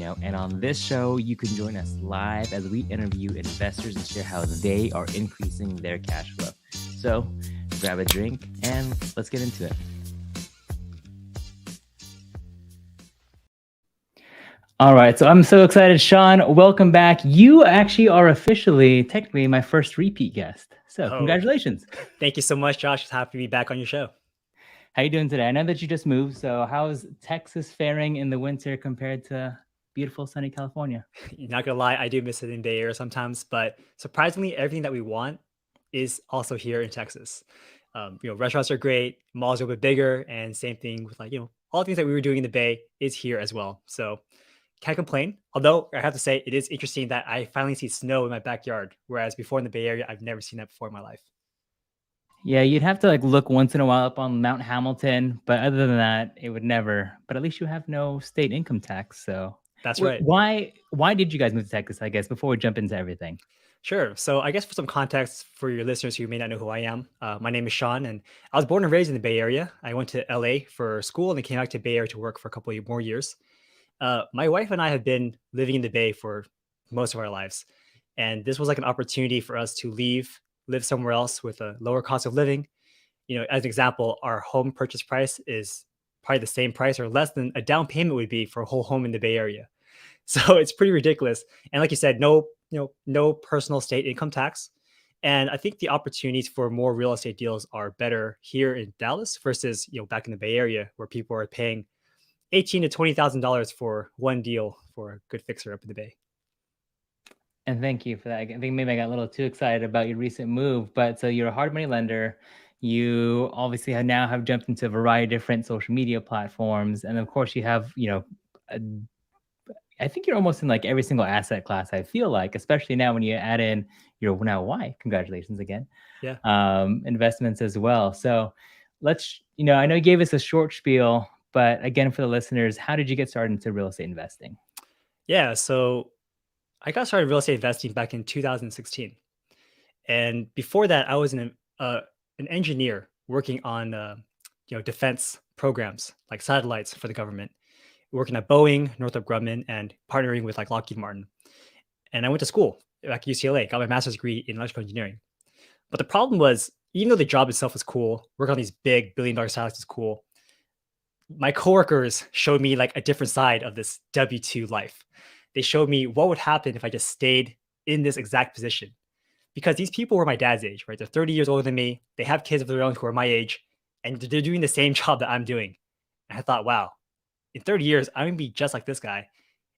And on this show, you can join us live as we interview investors and share how they are increasing their cash flow. So grab a drink and let's get into it. All right, so I'm so excited, Sean. Welcome back. You actually are officially, technically, my first repeat guest. So congratulations. Thank you so much, Josh. It's happy to be back on your show. How you doing today? I know that you just moved, so how's Texas faring in the winter compared to beautiful sunny California? Not gonna lie, I do miss it in Bay Area sometimes, but surprisingly, everything that we want is also here in Texas. Restaurants are great, malls are a bit bigger, and same thing with all the things that we were doing in the Bay is here as well. So can't complain. Although I have to say, it is interesting that I finally see snow in my backyard, whereas before in the Bay Area, I've never seen that before in my life. Yeah, you'd have to look once in a while up on Mount Hamilton, but other than that, it would never. But at least you have no state income tax, so that's right. Why did you guys move to Texas? I guess before we jump into everything. Sure. So I guess for some context for your listeners who may not know who I am, my name is Sean, and I was born and raised in the Bay Area. I went to LA for school and then came back to Bay Area to work for a couple of more years. My wife and I have been living in the Bay for most of our lives, and this was like an opportunity for us to live somewhere else with a lower cost of living. As an example, our home purchase price is probably the same price or less than a down payment would be for a whole home in the Bay Area. So it's pretty ridiculous. And like you said, no personal state income tax. And I think the opportunities for more real estate deals are better here in Dallas versus back in the Bay Area where people are paying $18,000 to $20,000 for one deal for a good fixer up in the Bay. And thank you for that. I think maybe I got a little too excited about your recent move, but so you're a hard money lender. You obviously now have jumped into a variety of different social media platforms, and of course you have, I think you're almost in every single asset class. I feel like, especially now when you add in your now wife. Congratulations again. Yeah. Investments as well. So let's, I know you gave us a short spiel, but again, for the listeners, how did you get started into real estate investing? Yeah, so I got started real estate investing back in 2016, and before that, I was an engineer working on defense programs like satellites for the government, working at Boeing, Northrop Grumman, and partnering with Lockheed Martin. And I went to school at UCLA, got my master's degree in electrical engineering. But the problem was, even though the job itself was cool, working on these big billion-dollar satellites is cool, my coworkers showed me a different side of this W-2 life. They showed me what would happen if I just stayed in this exact position. Because these people were my dad's age, right? They're 30 years older than me. They have kids of their own who are my age, and they're doing the same job that I'm doing. And I thought, wow, in 30 years, I'm going to be just like this guy.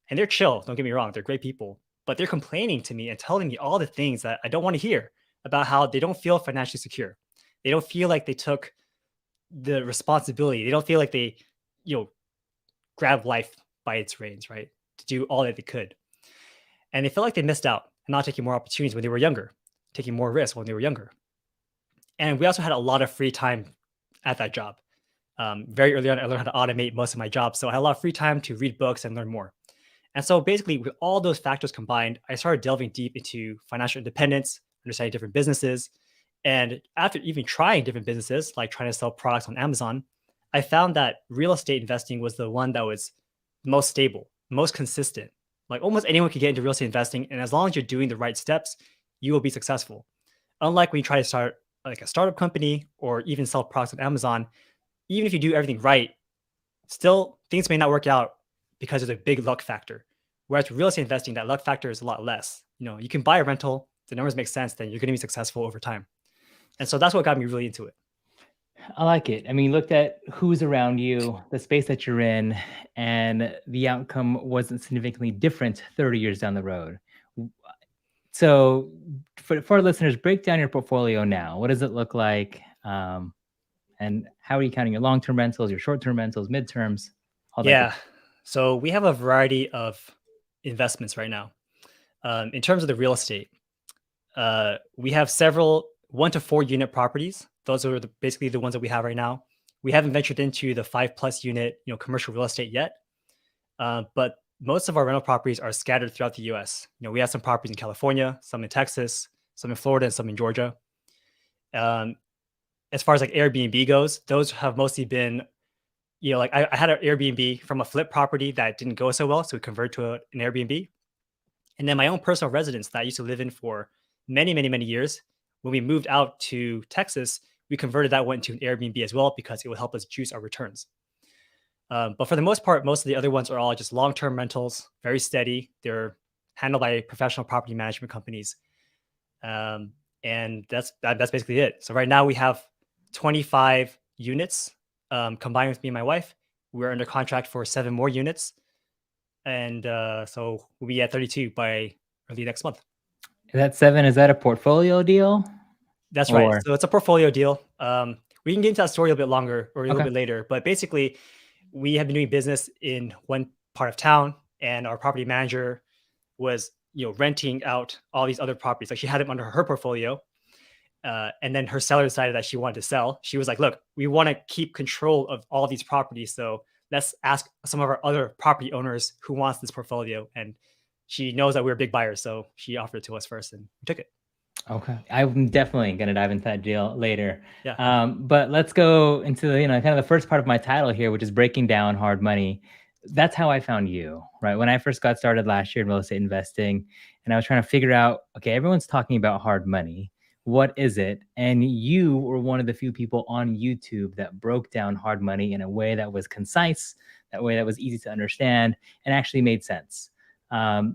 And they're chill. Don't get me wrong. They're great people. But they're complaining to me and telling me all the things that I don't want to hear about how they don't feel financially secure. They don't feel like they took the responsibility. They don't feel like they, grabbed life by its reins, right? To do all that they could. And they felt like they missed out and not taking more opportunities when they were younger, taking more risks when they were younger. And we also had a lot of free time at that job. Very early on, I learned how to automate most of my jobs. So I had a lot of free time to read books and learn more. And so basically, with all those factors combined, I started delving deep into financial independence, understanding different businesses. And after even trying different businesses, like trying to sell products on Amazon, I found that real estate investing was the one that was most stable, most consistent. Like almost anyone can get into real estate investing. And as long as you're doing the right steps, you will be successful. Unlike when you try to start a startup company or even sell products on Amazon, even if you do everything right, still things may not work out because there's a big luck factor. Whereas with real estate investing, that luck factor is a lot less. You can buy a rental, the numbers make sense, then you're going to be successful over time. And so that's what got me really into it. I like it. I mean, you looked at who's around you, the space that you're in, and the outcome wasn't significantly different 30 years down the road. So for our listeners, break down your portfolio now. What does it look like? And how are you counting your long-term rentals, your short-term rentals, midterms? So we have a variety of investments right now. In terms of the real estate, we have several 1 to 4 unit properties. Those are basically the ones that we have right now. We haven't ventured into the 5+ unit, commercial real estate yet. But most of our rental properties are scattered throughout the US. We have some properties in California, some in Texas, some in Florida, and some in Georgia. As far as Airbnb goes, those have mostly been, like I had an Airbnb from a flip property that didn't go so well, so we converted to an Airbnb. And then my own personal residence that I used to live in for many, many, many years. When we moved out to Texas, we converted that one to an Airbnb as well because it would help us juice our returns. But for the most part, most of the other ones are all just long-term rentals, very steady. They're handled by professional property management companies, um, and that's basically it. So right now we have 25 units combined with me and my wife. We're under contract for 7 more units, and so we'll be at 32 by early next month. Is that 7, is that a portfolio deal? That's right. Or So it's a portfolio deal. We can get into that story a little bit longer or a little okay. bit later, but basically, we have been doing business in one part of town, and our property manager was, renting out all these other properties. Like she had them under her portfolio, and then her seller decided that she wanted to sell. She was like, "Look, we want to keep control of all these properties, so let's ask some of our other property owners who wants this portfolio." And she knows that we're big buyers, so she offered it to us first, and we took it. Okay. I'm definitely gonna dive into that deal later. Yeah. But let's go into the, kind of the first part of my title here, which is breaking down hard money. That's how I found you, right? When I first got started last year in real estate investing, and I was trying to figure out, okay, everyone's talking about hard money. What is it? And you were one of the few people on YouTube that broke down hard money in a way that was concise, that way that was easy to understand, and actually made sense.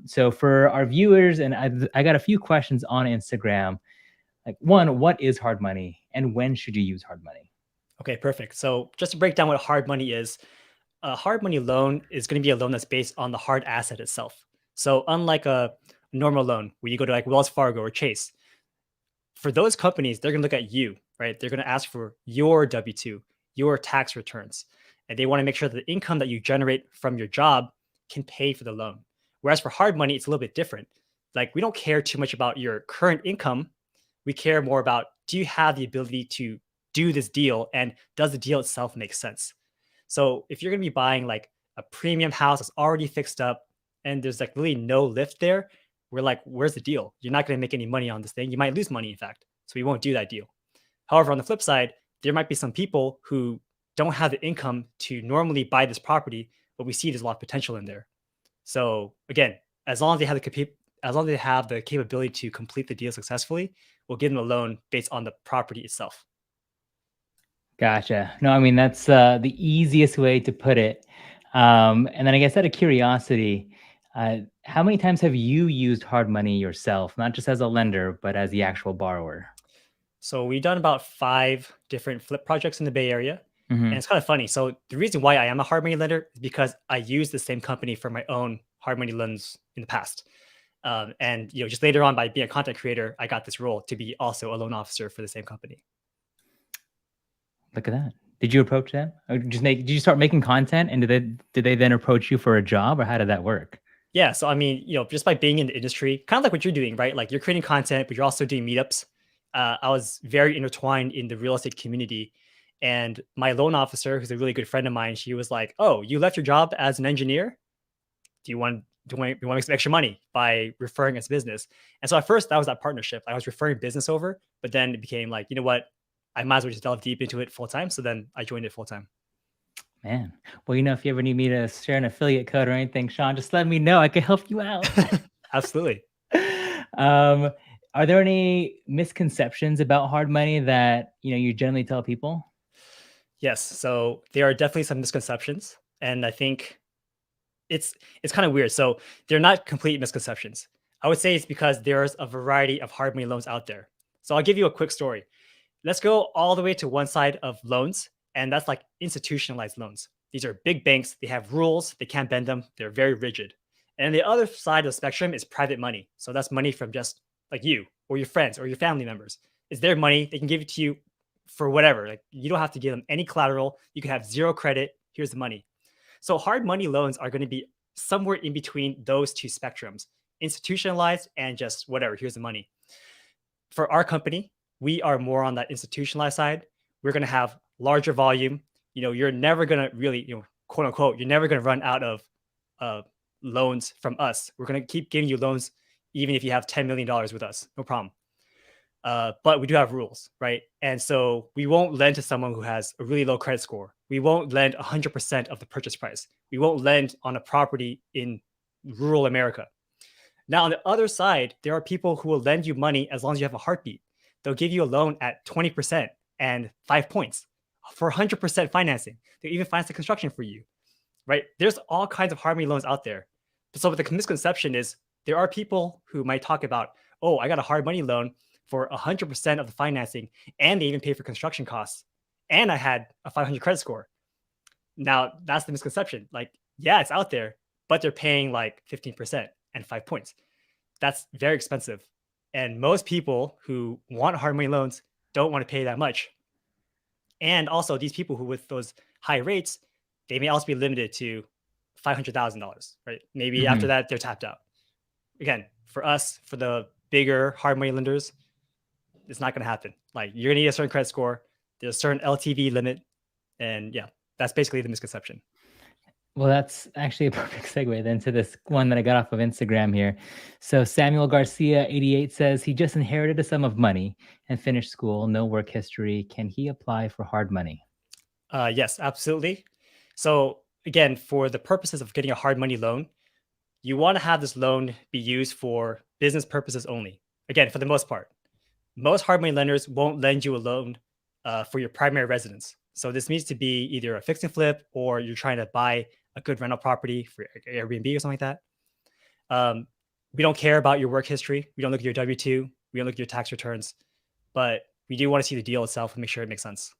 So for our viewers, and I got a few questions on Instagram. Like, one, what is hard money, and when should you use hard money? Okay, perfect. So just to break down what hard money is, a hard money loan is going to be a loan that's based on the hard asset itself. So unlike a normal loan where you go to like Wells Fargo or Chase, for those companies, they're going to look at you, right? They're going to ask for your W 2, your tax returns, and they want to make sure that the income that you generate from your job can pay for the loan. Whereas for hard money, it's a little bit different. Like we don't care too much about your current income. We care more about, do you have the ability to do this deal, and does the deal itself make sense? So if you're going to be buying like a premium house that's already fixed up and there's like really no lift there, we're like, where's the deal? You're not going to make any money on this thing. You might lose money, in fact. So we won't do that deal. However, on the flip side, there might be some people who don't have the income to normally buy this property, but we see there's a lot of potential in there. So again, as long as they have as long as they have the capability to complete the deal successfully, we'll give them a loan based on the property itself. Gotcha. No, I mean, that's the easiest way to put it. And then I guess out of curiosity, how many times have you used hard money yourself, not just as a lender, but as the actual borrower? So we've done about 5 different flip projects in the Bay Area. And Hmm. it's kind of funny. So the reason why I am a hard money lender is because I used the same company for my own hard money loans in the past. And just later on, by being a content creator, I got this role to be also a loan officer for the same company. Look at that. Did you approach them? Or did you start making content, and did they then approach you for a job, or how did that work? Yeah. So I mean, just by being in the industry, kind of like what you're doing, right? Like you're creating content, but you're also doing meetups. I was very intertwined in the real estate community. And my loan officer, who's a really good friend of mine, she was like, "Oh, you left your job as an engineer. Do you want to make some extra money by referring us business?" And so at first that was that partnership. I was referring business over, but then it became like, you know what? I might as well just delve deep into it full time. So then I joined it full time. Man, well, if you ever need me to share an affiliate code or anything, Sean, just let me know. I can help you out. Absolutely. um, are there any misconceptions about hard money that you generally tell people? Yes. So there are definitely some misconceptions. And I think it's kind of weird. So they're not complete misconceptions. I would say it's because there's a variety of hard money loans out there. So I'll give you a quick story. Let's go all the way to one side of loans, and that's like institutionalized loans. These are big banks, they have rules, they can't bend them, they're very rigid. And the other side of the spectrum is private money. So that's money from just like you or your friends or your family members. It's their money, they can give it to you for whatever. Like you don't have to give them any collateral, you can have zero credit, here's the money. So hard money loans are going to be somewhere in between those two spectrums, institutionalized and just whatever, here's the money. For our company, we are more on that institutionalized side. We're going to have larger volume. You're never going to really, quote unquote, you're never going to run out of uh, loans from us. We're going to keep giving you loans even if you have $10 million with us, no problem. But we do have rules, right? And so we won't lend to someone who has a really low credit score we won't lend 100% of the purchase price. We won't lend on a property in rural America. Now, on the other side, there are people who will lend you money as long as you have a heartbeat. They'll give you a loan at 20% and 5 points for 100% financing. They even finance the construction for you, right? There's all kinds of hard money loans out there. So the misconception is there are people who might talk about, oh, I got a hard money loan for 100% of the financing, and they even pay for construction costs, and I had a 500 credit score. Now that's the misconception. Like, yeah, it's out there, but they're paying like 15% and 5 points. That's very expensive. And most people who want hard money loans don't want to pay that much. And also, these people who with those high rates, they may also be limited to $500,000, right? Maybe after Mhm. that, they're tapped out. Again, for us, for the bigger hard money lenders, it's not going to happen. Like, you're going to need a certain credit score. There's a certain LTV limit. And yeah, that's basically the misconception. Well, that's actually a perfect segue then to this one that I got off of Instagram here. So Samuel Garcia, 88, says he just inherited a sum of money and finished school, no work history. Can he apply for hard money? Yes, absolutely. So again, for the purposes of getting a hard money loan, you want to have this loan be used for business purposes only. Again, for the most part, most hard money lenders won't lend you a loan for your primary residence. So this needs to be either a fix and flip, or you're trying to buy a good rental property for Airbnb or something like that. We don't care about your work history. We don't look at your W-2. We don't look at your tax returns, but we do want to see the deal itself and make sure it makes sense.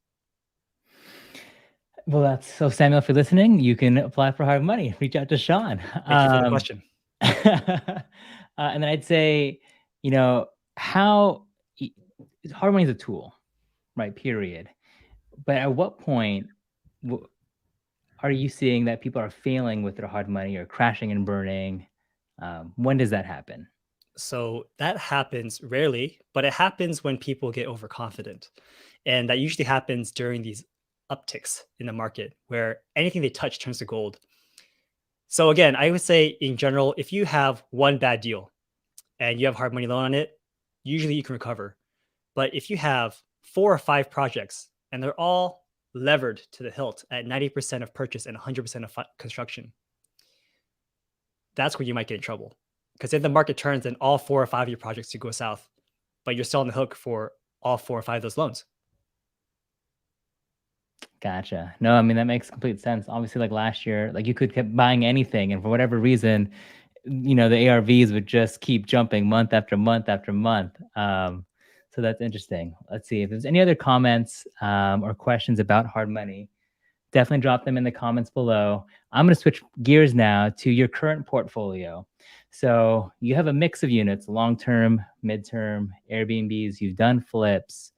Well, that's so Samuel, if you're listening, you can apply for hard money. Reach out to Sean. Thank you for the question. And then I'd say, you know, how e- hard money is a tool, right? Period. But at what point w- are you seeing that people are failing with their hard money or crashing and burning? When does that happen? So that happens rarely, but it happens when people get overconfident. And that usually happens during these upticks in the market where anything they touch turns to gold. So again, I would say in general, if you have one bad deal and you have hard money loan on it, usually you can recover. But if you have 4 or 5 projects and they're all levered to the hilt at 90% of purchase and 100% of construction, that's where you might get in trouble. Because if the market turns and all 4 or 5 of your projects to go south, but you're still on the hook for all 4 or 5 of those loans. Gotcha. No, I mean that makes complete sense. Obviously, like last year, like you could keep buying anything, and for whatever reason, the ARVs would just keep jumping month after month after month. So that's interesting. Let's see if there's any other comments or questions about hard money. Definitely drop them in the comments below. I'm going to switch gears now to your current portfolio. So you have a mix of units, long-term, mid-term, Airbnbs. You've done flips.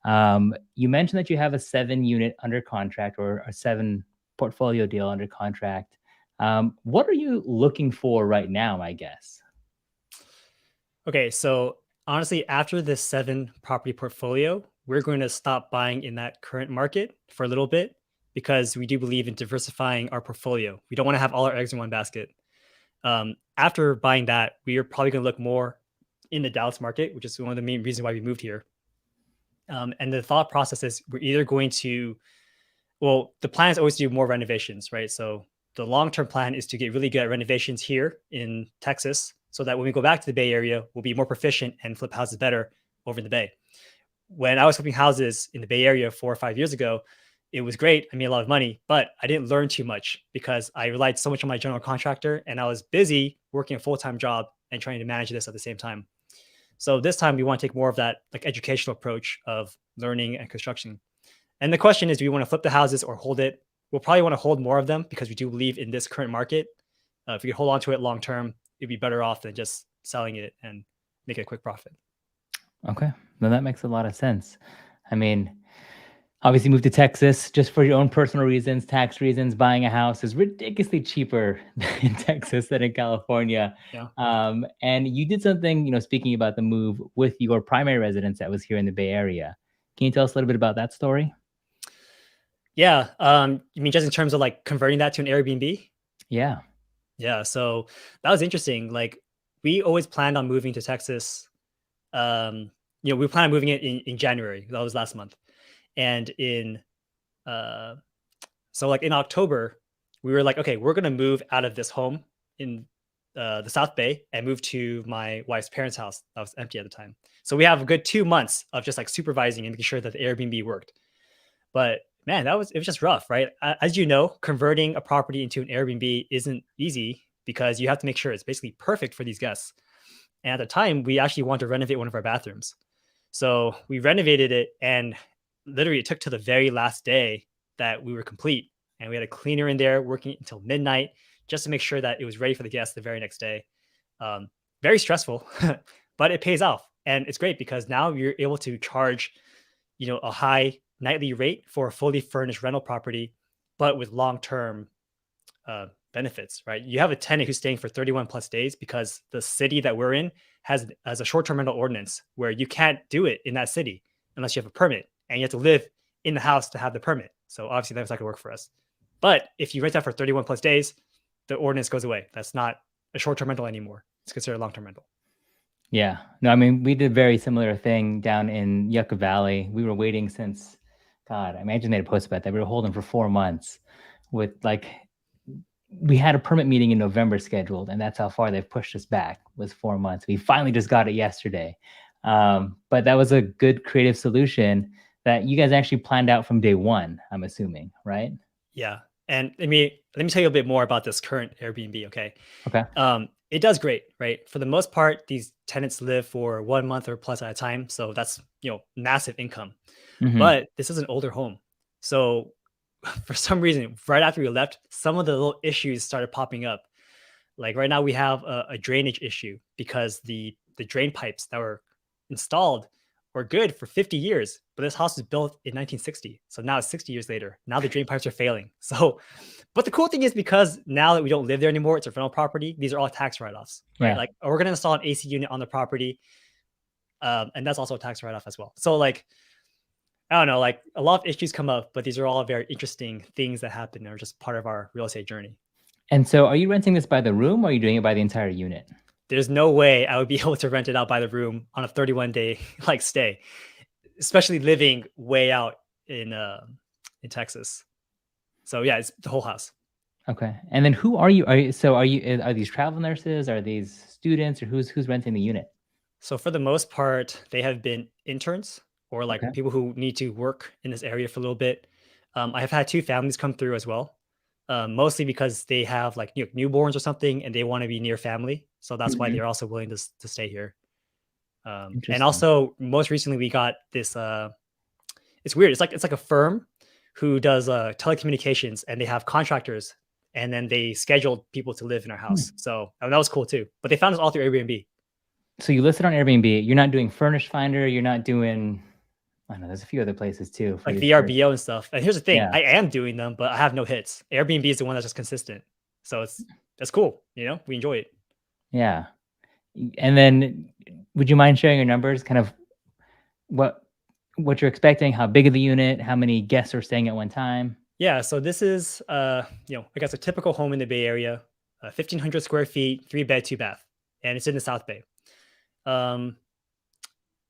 You mentioned that you have a 7 unit under contract or a 7 portfolio deal under contract. What are you looking for right now, I guess? Okay, so honestly, after this 7 property portfolio, we're going to stop buying in that current market for a little bit because we do believe in diversifying our portfolio. We don't want to have all our eggs in one basket. After buying that, we are probably going to look more in the Dallas market, which is one of the main reasons why we moved here. And the thought process is we're either going to, well, the plan is always to do more renovations, right? So the long-term plan is to get really good at renovations here in Texas so that when we go back to the Bay Area, we'll be more proficient and flip houses better over in the Bay. When I was flipping houses in the Bay Area 4 or 5 years ago, it was great. I made a lot of money, but I didn't learn too much because I relied so much on my general contractor and I was busy working a full-time job and trying to manage this at the same time. So this time we want to take more of that like educational approach of learning and construction. And the question is, do we want to flip the houses or hold it? We'll probably want to hold more of them because we do believe in this current market. If we could hold on to it long term, it'd be better off than just selling it and make a quick profit. Okay. No, that makes a lot of sense. I mean, obviously moved to Texas just for your own personal reasons, tax reasons. Buying a house is ridiculously cheaper in Texas than in California. Yeah. And you did something, speaking about the move with your primary residence that was here in the Bay Area. Can you tell us a little bit about that story? Yeah. You mean just in terms of like converting that to an Airbnb? Yeah. Yeah. So that was interesting. Like we always planned on moving to Texas. We planned on moving it in January. That was last month. And in uh So like in October, we were like, okay, we're gonna move out of this home in the South Bay and move to my wife's parents' house that was empty at the time. So we have a good 2 months of just like supervising and making sure that the Airbnb worked. But man, it was just rough, right? As you know, converting a property into an Airbnb isn't easy because you have to make sure it's basically perfect for these guests. And at the time, we actually wanted to renovate one of our bathrooms. So we renovated it, and literally it took to the very last day that we were complete. And we had a cleaner in there working until midnight just to make sure that it was ready for the guests the very next day. Um, Very stressful, but it pays off. And it's great because now you're able to charge, a high nightly rate for a fully furnished rental property, but with long-term benefits, right? You have a tenant who's staying for 31 plus days because the city that we're in has a short-term rental ordinance where you can't do it in that city unless you have a permit, and you have to live in the house to have the permit. So obviously that's not going to work for us. But if you rent out for 31 plus days, the ordinance goes away. That's not a short-term rental anymore. It's considered a long-term rental. Yeah. No, I mean, we did a very similar thing down in Yucca Valley. We were waiting since, God, I imagine they had a post about that. We were holding for 4 months with like, we had a permit meeting in November scheduled, and that's how far they've pushed us back, was 4 months. We finally just got it yesterday. But that was a good creative solution that you guys actually planned out from day one, I'm assuming, right? Yeah. And let me tell you a bit more about this current Airbnb. Okay. Okay. It does great, right? For the most part, these tenants live for 1 month or plus at a time. So that's, massive income. Hmm. But this is an older home. So for some reason, right after we left, some of the little issues started popping up. Like right now, we have a drainage issue because the drain pipes that were installed were good for 50 years, but this house was built in 1960. So now it's 60 years later. Now the drain pipes are failing. So, but the cool thing is because now that we don't live there anymore, it's a rental property. These are all tax write-offs, right? Yeah. Like we're going to install an AC unit on the property, and that's also a tax write-off as well. So like I don't know, like a lot of issues come up, but these are all very interesting things that happen or just part of our real estate journey. And so are you renting this by the room, or are you doing it by the entire unit? There's no way I would be able to rent it out by the room on a 31-day like stay, especially living way out in Texas. So yeah, it's the whole house. Okay. And then who are you? Are these travel nurses? Are these students, or who's renting the unit? So for the most part, they have been interns or like Okay. people who need to work in this area for a little bit. I have had two families come through as well, mostly because they have like newborns or something and they want to be near family. So that's why Mhm. they're also willing to stay here. And Interesting. also, most recently, we got this. It's weird. It's like a firm who does telecommunications, and they have contractors, and then they scheduled people to live in our Hmm. house. So that was cool too. But they found us all through Airbnb. So you listed on Airbnb. You're not doing Furnished Finder. You're not doing. I don't know. There's a few other places too for Like these search. VRBO and stuff. And here's the thing, Yeah. I am doing them, but I have no hits. Airbnb is the one that's just consistent. So that's cool. We enjoy it. Yeah. And then, would you mind sharing your numbers? Kind of what what you're expecting? How big of the unit? How many guests are staying at one time? Yeah. So this is I guess a typical home in the Bay Area, 1,500 square feet, 3 bed, 2 bath, and it's in the South Bay. Um,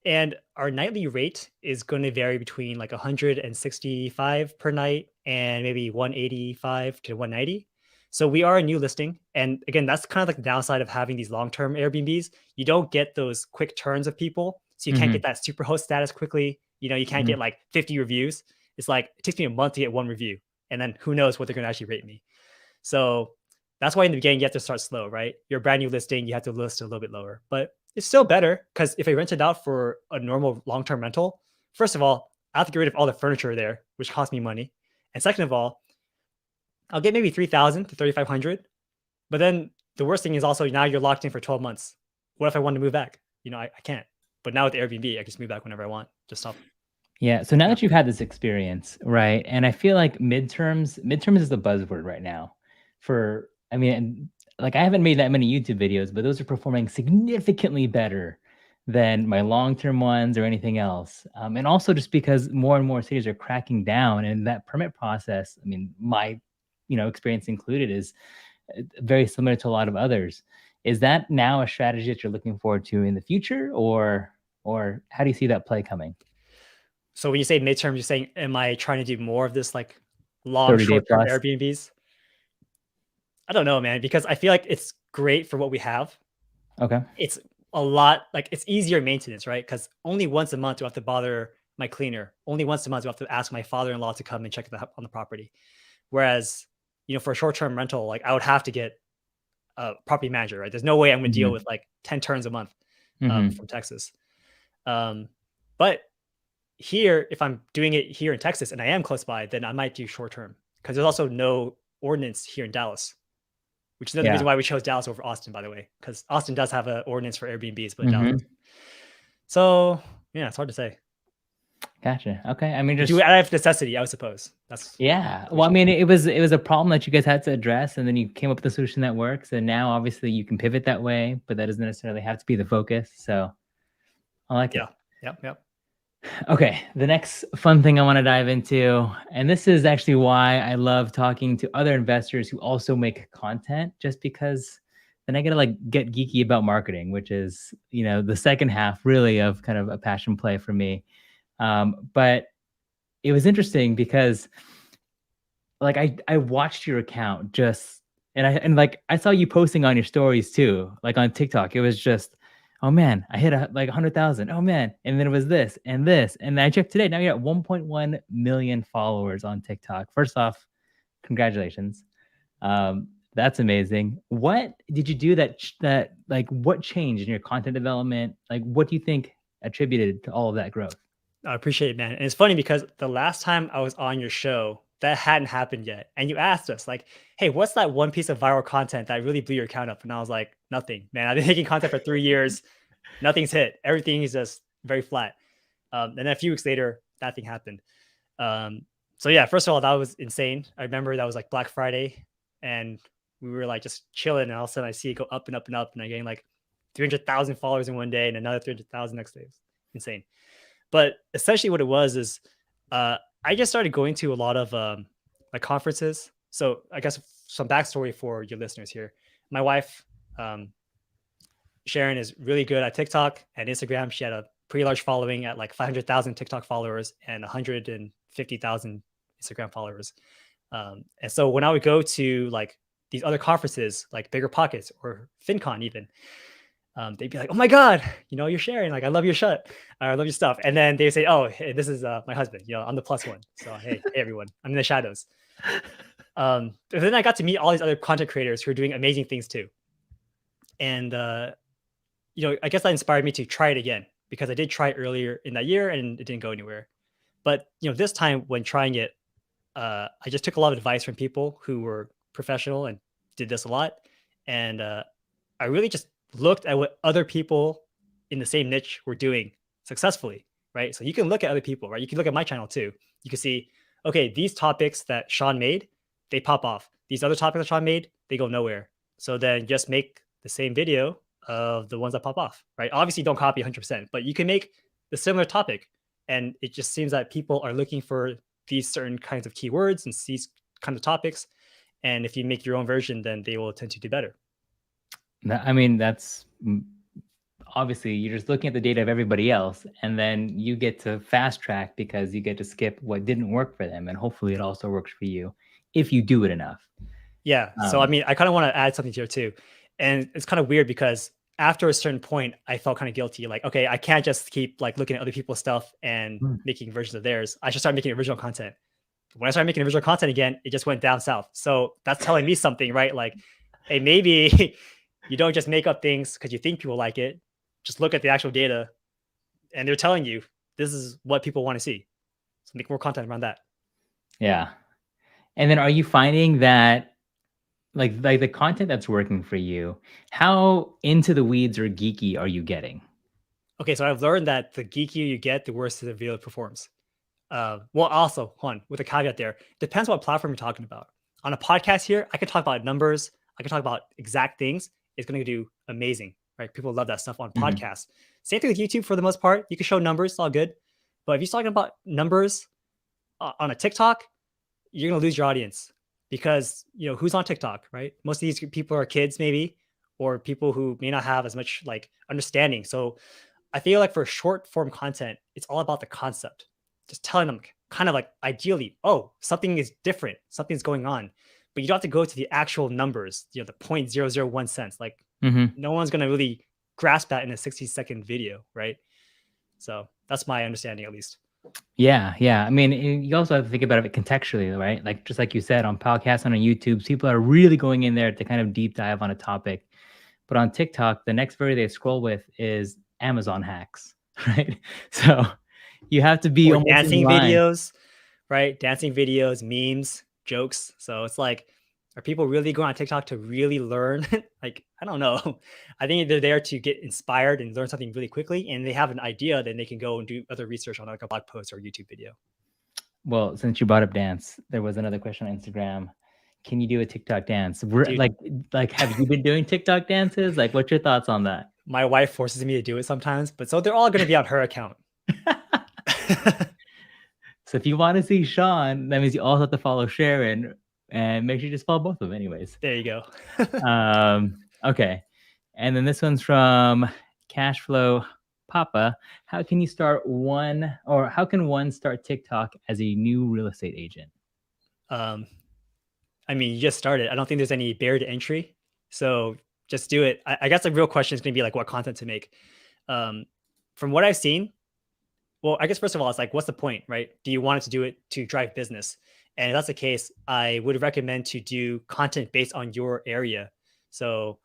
and our nightly rate is going to vary between like 165 per night and maybe 185 to 190. So we are a new listing. And again, that's kind of like the downside of having these long-term Airbnbs. You don't get those quick turns of people. So you can't Hmm. get that super host status quickly. You can't Hmm. get like 50 reviews. It's like it takes me a month to get one review. And then who knows what they're going to actually rate me. So that's why in the beginning you have to start slow, right? You're a brand new listing, you have to list a little bit lower, but it's still better because if I rent it out for a normal long-term rental, first of all, I have to get rid of all the furniture there, which costs me money, and second of all, I'll get maybe 3,000 to 3,500. But then the worst thing is also now you're locked in for 12 months. What if I want to move back? I can't. But now with the Airbnb, I can just move back whenever I want. Just stop. Yeah. So now Yeah. that you've had this experience, right? And I feel like midterms is the buzzword right now. I mean, like I haven't made that many YouTube videos, but those are performing significantly better than my long-term ones or anything else. And also just because more and more cities are cracking down, and that permit process, I mean, my experience included, is very similar to a lot of others. Is that now a strategy that you're looking forward to in the future, or how do you see that play coming? So when you say midterm, you're saying, am I trying to do more of this like long 30-day short-term plus? Airbnbs. I don't know, man, because I feel like it's great for what we have. Okay. It's a lot like, it's easier maintenance, right? Because only once a month do I have to bother my cleaner. Only once a month do I have to ask my father-in-law to come and check on the property. Whereas, for a short-term rental, like, I would have to get a property manager, right? There's no way I'm gonna deal with, Mhm. like, 10 turns a month, Mhm. from Texas. Um, but here, if I'm doing it here in Texas and I am close by, then I might do short-term because there's also no ordinance here in Dallas. Which is another reason Yeah. why we chose Dallas over Austin, by the way, because Austin does have an ordinance for Airbnbs, but Dallas Mhm. doesn't. So, yeah, it's hard to say. Gotcha. Okay. I mean, We do it just out of necessity, I would suppose. That's yeah. what we Well, I chose. mean, it was a problem that you guys had to address, and then you came up with a solution that works, and now obviously you can pivot that way, but that doesn't necessarily have to be the focus. So I like Yeah. it. Yep, yep. Okay, the next fun thing I want to dive into, and this is actually why I love talking to other investors who also make content, just because then I get to like get geeky about marketing, which is, the second half really of kind of a passion play for me. But it was interesting because like I watched your account just and like I saw you posting on your stories too, like on TikTok. It was just, oh man, I hit like 100,000. Oh man, and then it was this and this, and I checked today. Now you're at 1.1 million followers on TikTok. First off, congratulations. That's amazing. What did you do that like what changed in your content development? Like what do you think attributed to all of that growth? I appreciate it, man. And it's funny because the last time I was on your show, that hadn't happened yet. And you asked us, like, hey, what's that one piece of viral content that really blew your account up? And I was like, nothing, man. I've been making content for 3 years. Nothing's hit. Everything is just very flat. And then a few weeks later, that thing happened. Um, so yeah, first of all, that was insane. I remember that was like Black Friday, and we were like just chilling, and all of a sudden I see it go up and up and up, and I gained like 300,000 followers in one day, and another 300,000 next day. It's insane. But essentially, what it was is, uh, I just started going to a lot of like conferences. So I guess some backstory for your listeners here. My wife, um, Sharon, is really good at TikTok and Instagram. She had a pretty large following at like 500,000 TikTok followers and 150,000 Instagram followers. And so when I would go to like these other conferences, like Bigger Pockets or FinCon, even, they'd be like, "Oh my god, you're sharing. Like, I love your shut. I love your stuff." And then they say, "Oh, hey, this is my husband. I'm the plus one. So hey, everyone, I'm in the shadows." But then I got to meet all these other content creators who are doing amazing things too. And I guess that inspired me to try it again because I did try it earlier in that year and it didn't go anywhere. But this time when trying it, I just took a lot of advice from people who were professional and did this a lot, and I really just looked at what other people in the same niche were doing successfully. Right, so you can look at other people. Right, you can look at my channel too. You can see, okay, these topics that Sean made, they pop off. These other topics that Sean made, they go nowhere. So then just make the same video of the ones that pop off. Right, obviously don't copy 100%, but you can make the similar topic, and it just seems that people are looking for these certain kinds of keywords and these kind of topics. And if you make your own version, then they will tend to do better. I mean, that's obviously you're just looking at the data of everybody else, and then you get to fast track because you get to skip what didn't work for them, and hopefully it also works for you if you do it enough. Yeah. So, I Um, mean, I kind of want to add something here too. And it's kind of weird because after a certain point, I felt kind of guilty. Like, okay, I can't just keep like looking at other people's stuff and mm, making versions of theirs. I should start making original content. When I started making original content again, it just went down south. So that's telling me something, right? Like, hey, maybe you don't just make up things because you think people like it. Just look at the actual data, and they're telling you this is what people want to see. So make more content around that. yeah. And then are you finding that like the content that's working for you, how into the weeds or geeky are you getting? Okay, so I've learned that the geekier you get, the worse the video performs. Well, also, hold on, with a caveat there, depends what platform you're talking about. On a podcast here, I can talk about numbers, I can talk about exact things. It's going to do amazing, right? People love that stuff on Mhm. podcasts. Same thing with YouTube for the most part. You can show numbers, it's all good. But if you're talking about numbers on a TikTok, you're going to lose your audience because, who's on TikTok, right? Most of these people are kids, maybe, or people who may not have as much like understanding. So I feel like for short form content, it's all about the concept. Just telling them kind of like ideally, oh, something is different, something's going on. But you don't have to go to the actual numbers, the 0.001 cents. Like Mhm. no one's gonna really grasp that in a 60-second video, right? So that's my understanding at least. Yeah, yeah. I mean, you also have to think about it contextually, right? Like just like you said, on podcasts and on YouTube, people are really going in there to kind of deep dive on a topic. But on TikTok, the next video they scroll with is Amazon hacks, right? So you have to be Or almost in dancing line. videos, right? Dancing videos, memes, jokes. So it's like, are people really going on TikTok to really learn? Like, I don't know. I think they're there to get inspired and learn something really quickly. And they have an idea, then they can go and do other research on like a blog post or YouTube video. Well, since you brought up dance, there was another question on Instagram. Can you do a TikTok dance? We're Dude, like, have you been doing TikTok dances? Like, what's your thoughts on that? my wife forces me to do it sometimes, but so they're all going to be on her account. So if you want to see Sean, that means you also have to follow Sharon and make sure you just follow both of them anyways. There you go. Okay. And then this one's from Cashflow Papa. How can you start one or how can one start TikTok as a new real estate agent? um, I mean, you just started. I don't think there's any barrier to entry. So just do it. I guess the real question is going to be like what content to make. Um, from what I've seen, well, I guess first of all, it's like, what's the point, right? Do you want it to do it to drive business? And if that's the case, I would recommend to do content based on your area. So,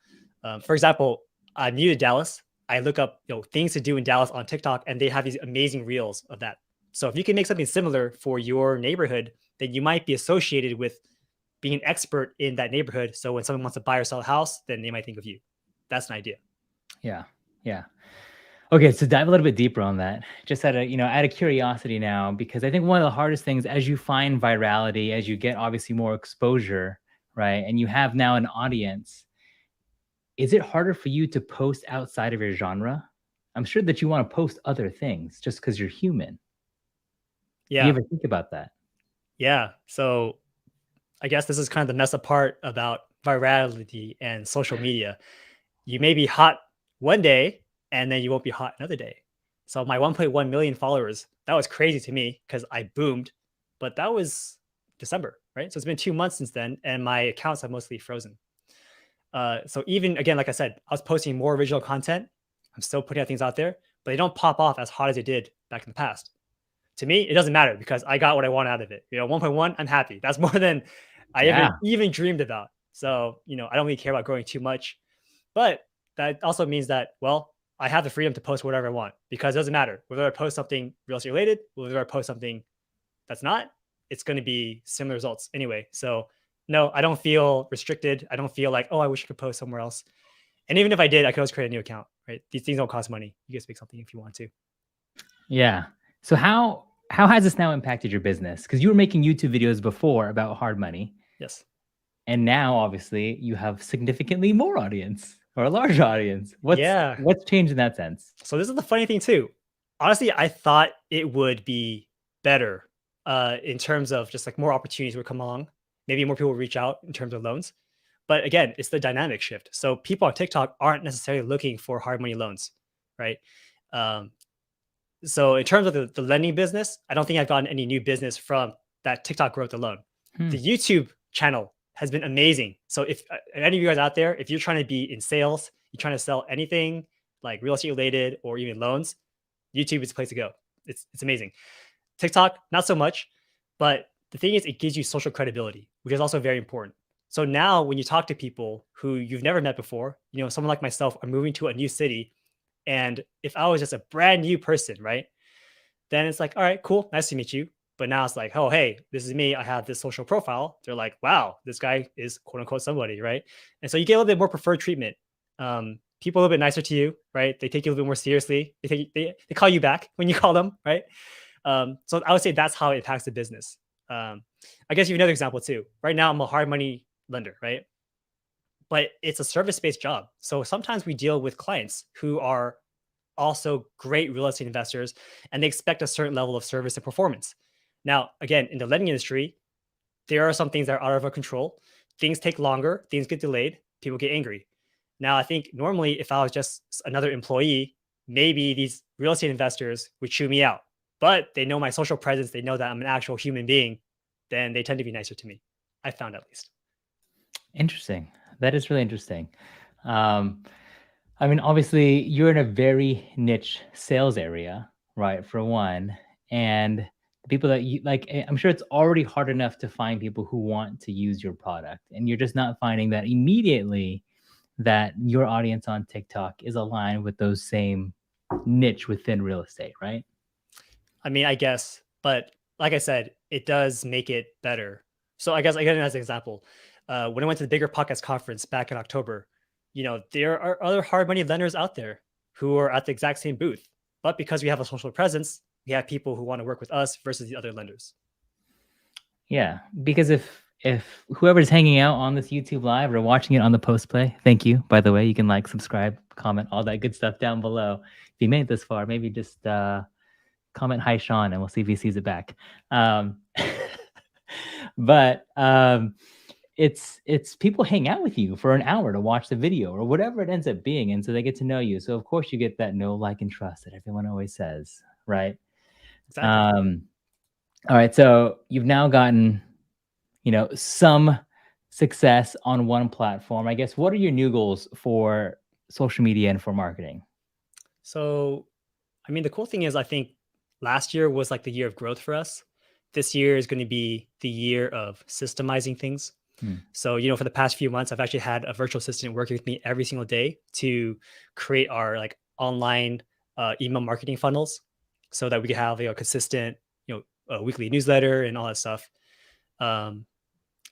for example, I'm new to Dallas. I look up, things to do in Dallas on TikTok, and they have these amazing reels of that. So if you can make something similar for your neighborhood, then you might be associated with being an expert in that neighborhood. So when someone wants to buy or sell a house, then they might think of you. That's an idea. Yeah. Yeah. Okay, so dive a little bit deeper on that. Just out of curiosity now, because I think one of the hardest things as you find virality, as you get obviously more exposure, right? And you have now an audience, is it harder for you to post outside of your genre? I'm sure that you want to post other things just because you're human. Do you Yeah. ever think about that? Yeah. So I guess this is kind of the mess up part about virality and social media. You may be hot one day and then you won't be hot another day. So my 1.1 million followers, that was crazy to me because I boomed, but that was December, right? So it's been 2 months since then, and my accounts have mostly frozen. So even again, like I said, I was posting more original content. I'm still putting out things out there, but they don't pop off as hot as they did back in the past. To me, it doesn't matter because I got what I want out of it. 1.1, I'm happy. That's more than I ever Yeah. even dreamed about. So, I don't really care about growing too much. But that also means that, well, I have the freedom to post whatever I want because it doesn't matter whether I post something real estate related, whether I post something that's not, it's going to be similar results anyway. So, no, I don't feel restricted. I don't feel like, oh, I wish I could post somewhere else. And even if I did, I could always create a new account, right? These things don't cost money. You guys make something if you want to. Yeah. So how has this now impacted your business? Because you were making YouTube videos before about hard money, Yes. and now obviously you have significantly more audience or a large audience. Yeah. What's changed in that sense? So this is the funny thing too. Honestly, I thought it would be better in terms of just like more opportunities would come along. Maybe more people would reach out in terms of loans. But again, it's the dynamic shift. So people on TikTok aren't necessarily looking for hard money loans, right? Um, so in terms of the lending business, I don't think I've gotten any new business from that TikTok growth alone. Hmm. The YouTube channel has been amazing. So if any of you guys out there, if you're trying to be in sales, you're trying to sell anything like real estate related or even loans, YouTube is the place to go. It's amazing. TikTok, not so much, but the thing is, it gives you social credibility, which is also very important. So now, when you talk to people who you've never met before, someone like myself, I'm moving to a new city, and if I was just a brand new person, right, then it's like, all right, cool, nice to meet you. But now it's like, oh, hey, this is me. I have this social profile. They're like, wow, this guy is quote unquote somebody, right? And so you get a little bit more preferred treatment. People a little bit nicer to you, right? They take you a little bit more seriously. They call you back when you call them, right? So I would say that's how it impacts the business. I guess you have another example too. Right now, I'm a hard money lender, right? But it's a service-based job. So sometimes we deal with clients who are also great real estate investors and they expect a certain level of service and performance. Now, again, in the lending industry, there are some things that are out of our control. Things take longer, things get delayed, people get angry. Now, I think normally if I was just another employee, maybe these real estate investors would chew me out. but they know my social presence, they know that I'm an actual human being, then they tend to be nicer to me. I found at least. Interesting. That is really interesting. Um, I mean, obviously, you're in a very niche sales area, right? For one, and the people that you like, I'm sure it's already hard enough to find people who want to use your product, and you're just not finding that immediately that your audience on TikTok is aligned with those same niche within real estate, right? I mean, I guess, but like I said, it does make it better. So I guess I get it as an example. When I went to the Bigger Pockets conference back in October, there are other hard money lenders out there who are at the exact same booth. But because we have a social presence, we have people who want to work with us versus the other lenders. Yeah, because if whoever's hanging out on this YouTube live or watching it on the post play, thank you. By the way, you can like, subscribe, comment, all that good stuff down below. If you made it this far, maybe just comment "Hi Sean" and we'll see if he sees it back. Um, but it's people hang out with you for an hour to watch the video or whatever it ends up being, and so they get to know you. So of course you get that know, like, and trust that everyone always says, right? Exactly. Um, all right, so you've now gotten, some success on one platform. I guess, what are your new goals for social media and for marketing? So, I mean, the cool thing is, I think last year was like the year of growth for us. This year is going to be the year of systemizing things. Hmm. So, for the past few months, I've actually had a virtual assistant working with me every single day to create our like online email marketing funnels so that we can have consistent, weekly newsletter and all that stuff. Um,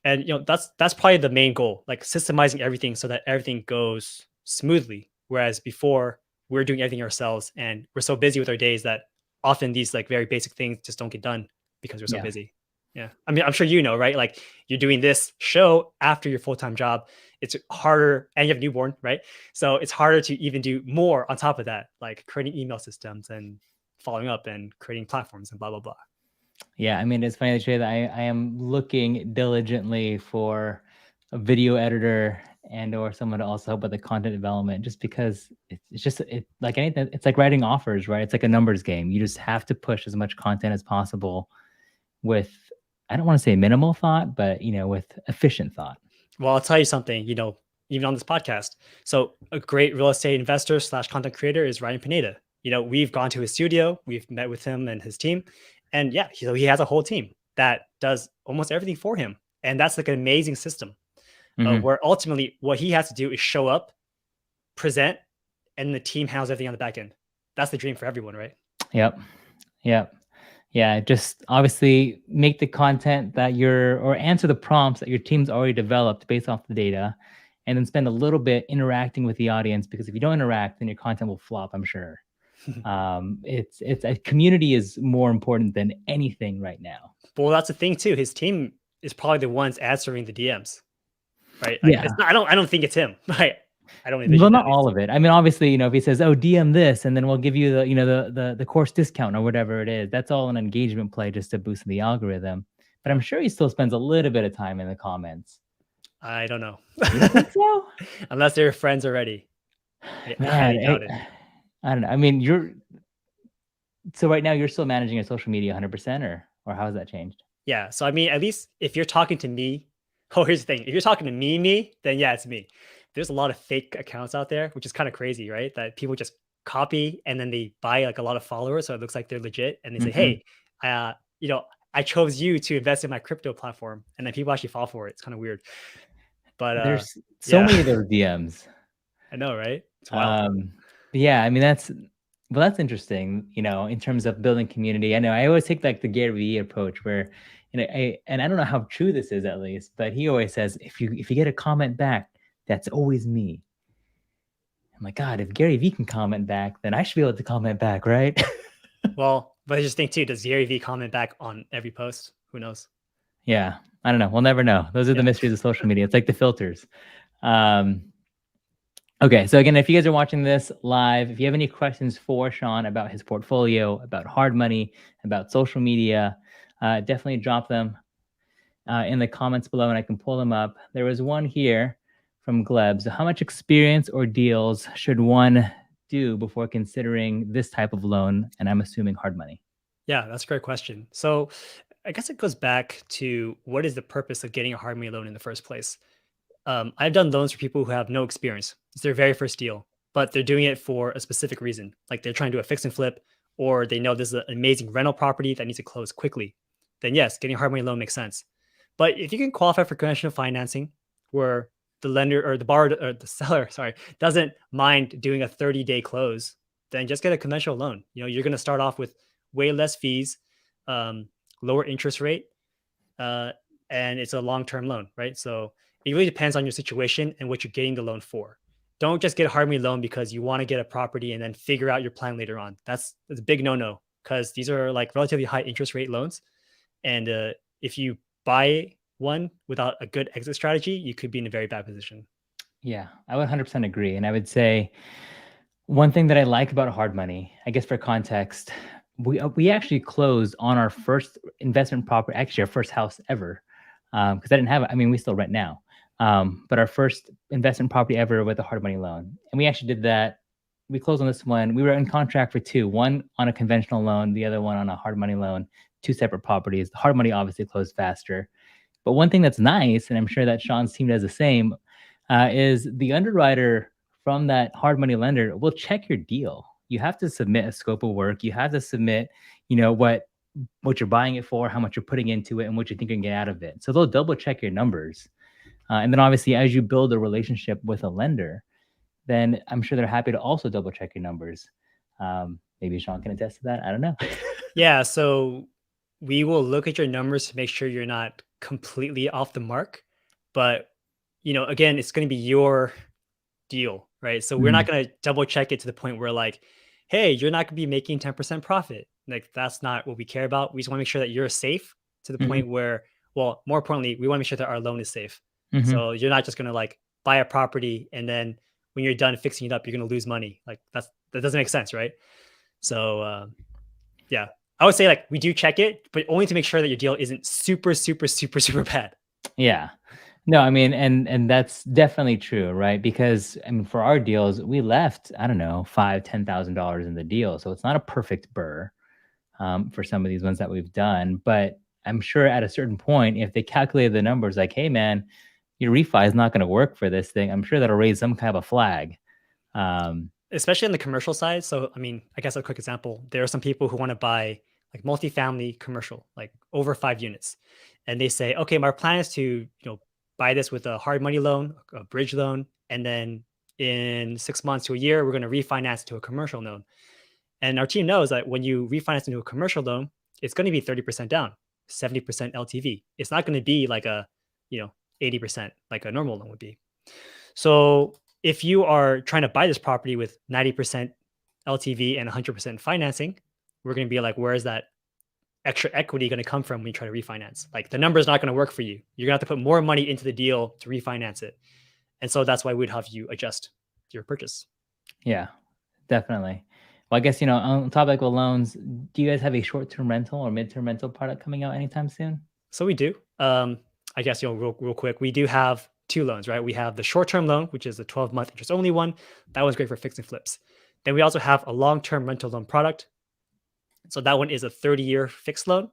and that's probably the main goal, like systemizing everything so that everything goes smoothly. Whereas before we're doing everything ourselves and we're so busy with our days that often these like very basic things just don't get done because we're so Yeah. busy. Yeah, I mean, I'm sure right? Like you're doing this show after your full-time job. It's harder, and you have a newborn, right? So it's harder to even do more on top of that, like creating email systems and following up and creating platforms and blah blah blah. Yeah, I mean, it's funny that you say that. I am looking diligently for a video editor and or someone to also help with the content development, just because it's just like anything. It's like writing offers, right? It's like a numbers game. You just have to push as much content as possible with, I don't want to say minimal thought, but with efficient thought. Well, I'll tell you something, even on this podcast. So a great real estate investor slash content creator is Ryan Pineda. We've gone to his studio, we've met with him and his team. And yeah, he has a whole team that does almost everything for him. And that's like an amazing system Hmm. where ultimately what he has to do is show up, present, and the team handles everything on the back end. That's the dream for everyone, right? Yep. Yep. Yeah, just obviously make the content that or answer the prompts that your team's already developed based off the data, and then spend a little bit interacting with the audience, because if you don't interact, then your content will flop, I'm sure. It's a community is more important than anything right now. Well, that's the thing too. His team is probably the ones answering the DMs, right? Like Yeah. it's not, I don't think it's him, right? I don't Well, envision that not at least. all of it. I mean, obviously, if he says, "Oh, DM this," and then we'll give you the course discount or whatever it is, that's all an engagement play just to boost the algorithm. But I'm Yeah. sure he still spends a little bit of time in the comments. I don't know. You don't think so? Unless they're friends already. I Man, highly doubt it. I don't know. I mean, so right now you're still managing your social media 100%, or how has that changed? Yeah. So I mean, at least if you're talking to me, oh, here's the thing. If you're talking to me, then yeah, it's me. There's a lot of fake accounts out there, which is kind of crazy, right? That people just copy and then they buy like a lot of followers, so it looks like they're legit, and they say, Mhm. "Hey, you know, I chose you to invest in my crypto platform," and then people actually fall for it. It's kind of weird, but There's so yeah, many of those DMs. I know, right? It's wild. Um, yeah, I mean, that's interesting, in terms of building community. I know I always take like the Gary Vee approach where, I don't know how true this is, at least, but he always says, if you get a comment back, that's always me. I'm like, God, if Gary Vee can comment back, then I should be able to comment back, right? Well, but I just think too, does Gary V comment back on every post? Who knows? Yeah, I don't know. We'll never know. Those are the Yeah. mysteries of social media. It's like the filters. Um, Okay, so again, if you guys are watching this live, if you have any questions for Sean about his portfolio, about hard money, about social media, definitely drop them in the comments below and I can pull them up. There was one here from Gleb. So how much experience or deals should one do before considering this type of loan? And I'm assuming hard money. Yeah, that's a great question. So I guess it goes back to what is the purpose of getting a hard money loan in the first place? I've done loans for people who have no experience. It's their very first deal, but they're doing it for a specific reason. Like they're trying to do a fix and flip, or they know this is an amazing rental property that needs to close quickly. Then yes, getting a hard money loan makes sense. But if you can qualify for conventional financing, where the lender or the borrower or the seller, sorry, doesn't mind doing a 30-day close, then just get a conventional loan. You're going to start off with way less fees, um, lower interest rate, uh, and it's a long-term loan, right? So it really depends on your situation and what you're getting the loan for. Don't just get a hard money loan because you want to get a property and then figure out your plan later on. That's a big no-no because these are like relatively high interest rate loans, and if you buy one without a good exit strategy, you could be in a very bad position. Yeah, I would 100% agree. And I would say one thing that I like about hard money, I guess for context, we actually closed on our first investment property, actually our first house ever, because I didn't have it. I mean, we still rent now, but our first investment property ever with a hard money loan, and we actually did that. We closed on this one. We were in contract for two, one on a conventional loan, the other one on a hard money loan, two separate properties. The hard money obviously closed faster, but one thing that's nice, and I'm sure that Sean's team does the same, is the underwriter from that hard money lender will check your deal. You have to submit a scope of work. You have to submit, what you're buying it for, how much you're putting into it, and what you think you can get out of it. So they'll double check your numbers. And then obviously, as you build a relationship with a lender, then I'm sure they're happy to also double check your numbers. Maybe Sean can attest to that. I don't know. Yeah, so we will look at your numbers to make sure you're not completely off the mark. But, again, it's going to be your deal, right? So we're not Mhm. going to double check it to the point where like, hey, you're not going to be making 10% profit. Like that's not what we care about. We just want to make sure that you're safe to the Mhm. point where, well, more importantly, we want to make sure that our loan is safe. Mhm. So you're not just going to like buy a property and then when you're done fixing it up, you're going to lose money. Like that doesn't make sense, right? So yeah, I would say like we do check it, but only to make sure that your deal isn't super, super, super, super bad. Yeah. No, I mean, and that's definitely true, right? Because I mean, for our deals, we left, I don't know, $5,000, $10,000 in the deal. So it's not a perfect burr for some of these ones that we've done. But I'm sure at a certain point, if they calculate the numbers like, hey man, your refi is not going to work for this thing, I'm sure that'll raise some kind of a flag. Um, Especially on the commercial side. So, I mean, I guess a quick example, there are some people who want to buy like multifamily commercial, like over 5 units. And they say, okay, my plan is to, buy this with a hard money loan, a bridge loan. And then in 6 months to a year, we're going to refinance to a commercial loan. And our team knows that when you refinance into a commercial loan, it's going to be 30% down, 70% LTV. It's not going to be like a, you know, 80% like a normal loan would be. So if you are trying to buy this property with 90% LTV and 100% financing, we're going to be like, where is that extra equity going to come from when you try to refinance? Like the number is not going to work for you. You're going to have to put more money into the deal to refinance it. And so that's why we'd have you adjust your purchase. yeah, definitely. Well, I guess, on topic of loans, do you guys have a short-term rental or mid-term rental product coming out anytime soon? So we do. I guess real quick, we do have two loans, right? We have the short-term loan, which is a 12-month interest only one. That one's great for fix and flips. Then we also have a long-term rental loan product. So that one is a 30-year fixed loan.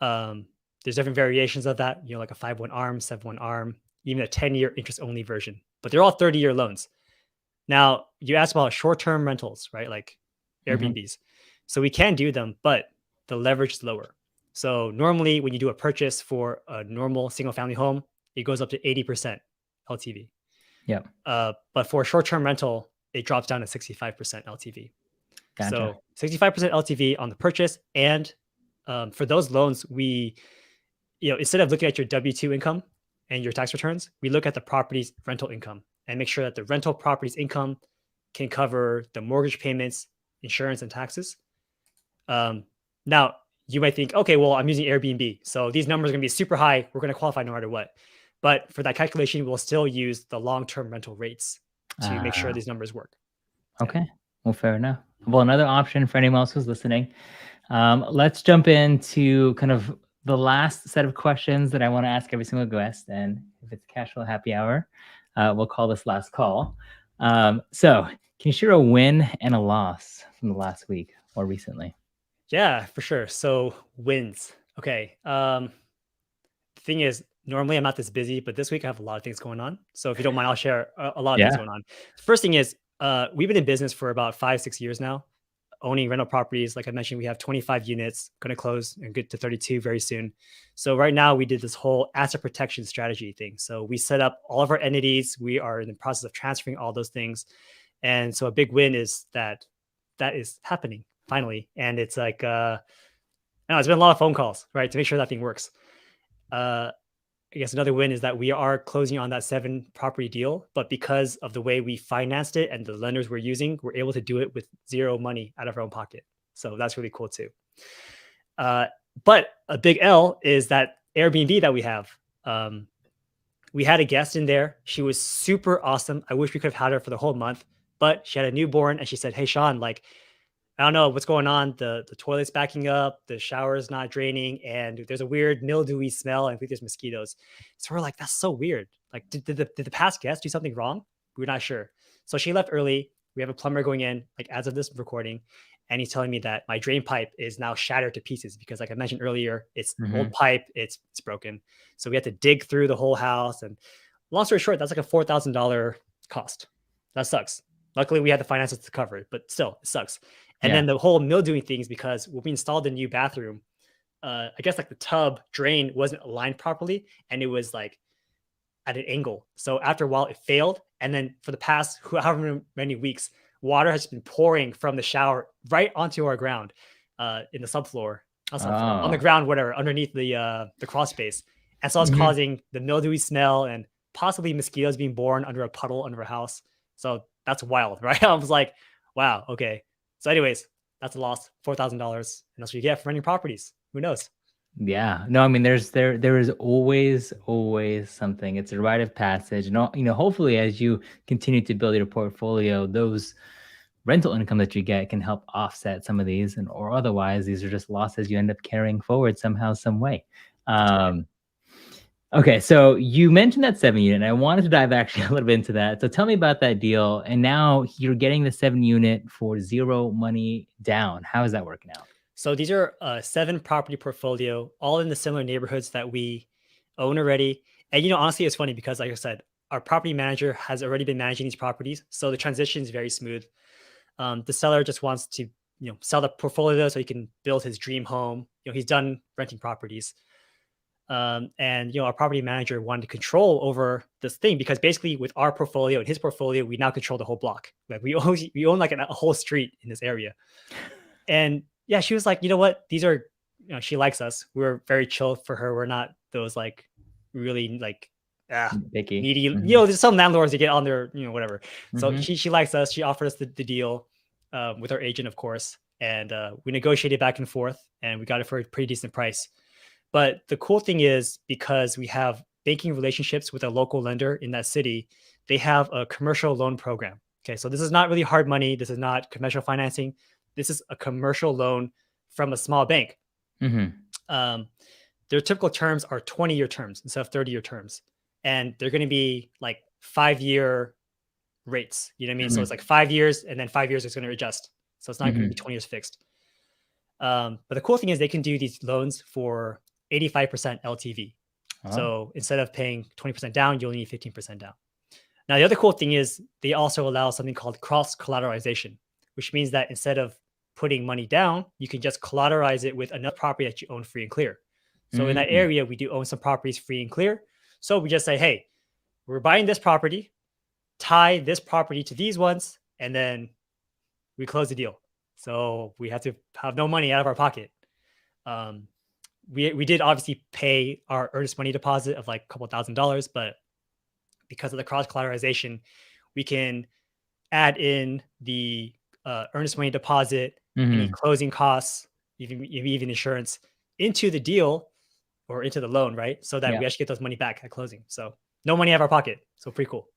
There's different variations of that, like a 5-1 arm, 7-1 arm, even a 10-year interest only version. But they're all 30-year loans. Now, you asked about short-term rentals, right? Like Hmm. Airbnbs. So we can do them, but the leverage is lower. So normally when you do a purchase for a normal single family home, it goes up to 80% LTV. Yep. But for a short-term rental, it drops down to 65% LTV. Gotcha. So 65% LTV on the purchase. And for those loans, we, instead of looking at your W-2 income and your tax returns, we look at the property's rental income and make sure that the rental property's income can cover the mortgage payments, insurance, and taxes. Now, you might think, okay, well, I'm using Airbnb. So these numbers are going to be super high. We're going to qualify no matter what. But for that calculation, we'll still use the long-term rental rates to make sure Uh, these numbers work. Yeah. okay. Well, fair enough. Well, another option for anyone else who's listening. Let's jump into kind of the last set of questions that I want to ask every single guest. And if it's cash flow happy hour, we'll call this last call. So, can you share a win and a loss from the last week or recently? Yeah, for sure. So wins. Okay. The thing is, normally I'm not this busy, but this week I have a lot of things going on. So if you don't mind, I'll share a lot of things Yeah. going on. First thing is, we've been in business for about 5, 6 years now, owning rental properties. Like I mentioned, we have 25 units, going to close and get to 32 very soon. So right now we did this whole asset protection strategy thing. So we set up all of our entities. We are in the process of transferring all those things. And so a big win is that that is happening finally. And it's like, I know it's been a lot of phone calls, right, to make sure that thing works. Uh, I guess another win is that we are closing on that 7 property deal, but because of the way we financed it and the lenders we're using, we're able to do it with zero money out of our own pocket. So that's really cool too. Uh, but a big L is that Airbnb that we have. Um, we had a guest in there. She was super awesome. I wish we could have had her for the whole month, but she had a newborn and she said, "Hey, Sean, like, I don't know what's going on. The toilet's backing up, the shower is not draining, and there's a weird mildewy smell. And I think there's mosquitoes." So we're like, "That's so weird. Like, did the past guest do something wrong? We're not sure." So she left early. We have a plumber going in, like as of this recording, and he's telling me that my drain pipe is now shattered to pieces because, like I mentioned earlier, it's old Mhm. pipe. It's broken. So we had to dig through the whole house. And long story short, that's like a $4,000 cost. That sucks. Luckily, we had the finances to cover it, but still, it sucks. And Yeah. then the whole mildewing thing is because when we installed the new bathroom, I guess like the tub drain wasn't aligned properly and it was like at an angle. So after a while, it failed. And then for the past however many weeks, water has been pouring from the shower right onto our ground in the subfloor, not subfloor, on the Oh. ground, whatever, underneath the crawl space. And so it's Mhm. causing the mildewy smell and possibly mosquitoes being born under a puddle under a house. So that's wild, right? I was like, wow, okay. So, anyways, that's a loss, $4,000. And that's what you get for renting properties. Who knows? Yeah. No, I mean, there is always something. It's a rite of passage, and hopefully, as you continue to build your portfolio, those rental income that you get can help offset some of these, and or otherwise, these are just losses you end up carrying forward somehow, some way. That's right. Um, okay, so you mentioned that 7 unit, and I wanted to dive actually a little bit into that. So tell me about that deal. And now you're getting the 7 unit for zero money down. How is that working out? So these are 7 property portfolio, all in the similar neighborhoods that we own already. And honestly, it's funny because, like I said, our property manager has already been managing these properties, so the transition is very smooth. The seller just wants to, sell the portfolio so he can build his dream home. He's done renting properties, and our property manager wanted control over this thing because basically, with our portfolio and his portfolio, we now control the whole block. Like we own like a whole street in this area. And yeah, she was like, "You know what? These are," she likes us. We're very chill for her. We're not those like really like Picky. needy. Mhm. There's some landlords that get on their, whatever. So Mhm. she likes us. She offered us the deal with our agent, of course, and we negotiated back and forth, and we got it for a pretty decent price. But the cool thing is because we have banking relationships with a local lender in that city, they have a commercial loan program. Okay, so this is not really hard money. This is not commercial financing. This is a commercial loan from a small bank. Mhm. Um, their typical terms are 20-year terms instead of 30-year terms. And they're going to be like 5-year rates. You know what I mean? So it's Mhm. like 5 years and then 5 years is going to adjust. So it's not going to be Mhm. 20 years fixed. But the cool thing is they can do these loans for 85% LTV. Oh. So instead of paying 20% down, you only need 15% down. Now, the other cool thing is they also allow something called cross collateralization, which means that instead of putting money down, you can just collateralize it with another property that you own free and clear. So in that Mm. area, we do own some properties free and clear. So we just say, hey, we're buying this property, tie this property to these ones, and then we close the deal. So we have to have no money out of our pocket. Um, we did obviously pay our earnest money deposit of like a couple $1,000s, but because of the cross collateralization, we can add in the earnest money deposit, any Mhm. closing costs, even insurance into the deal or into the loan, right? So that Yeah. we actually get those money back at closing. So no money out of our pocket. So pretty cool.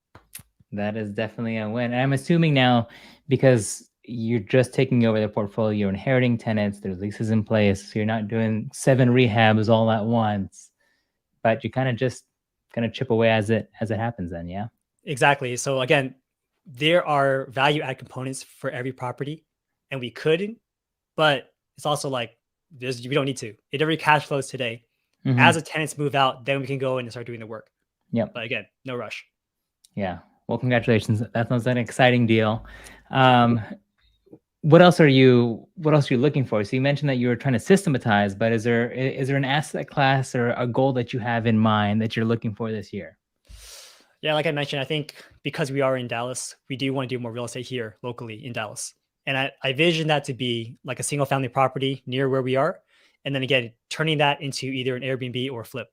That is definitely a win. And I'm assuming now, because you're just taking over the portfolio, you're inheriting tenants, there's leases in place, so you're not doing 7 rehabs all at once, but you kinda chip away as it happens then, yeah? Exactly. So again, there are value add components for every property, and we could, but It's also like we don't need to. It already cash flows today. As Mhm. the tenants move out, then we can go in and start doing the work. Yep. But again, no rush. Yeah. Well, congratulations. That sounds like an exciting deal. Um, what else are you looking for? So you mentioned that you were trying to systematize, but is there an asset class or a goal that you have in mind that you're looking for this year? Yeah, like I mentioned, I think because we are in Dallas, we do want to do more real estate here locally in Dallas. And I vision that to be like a single family property near where we are. And then again, turning that into either an Airbnb or a flip.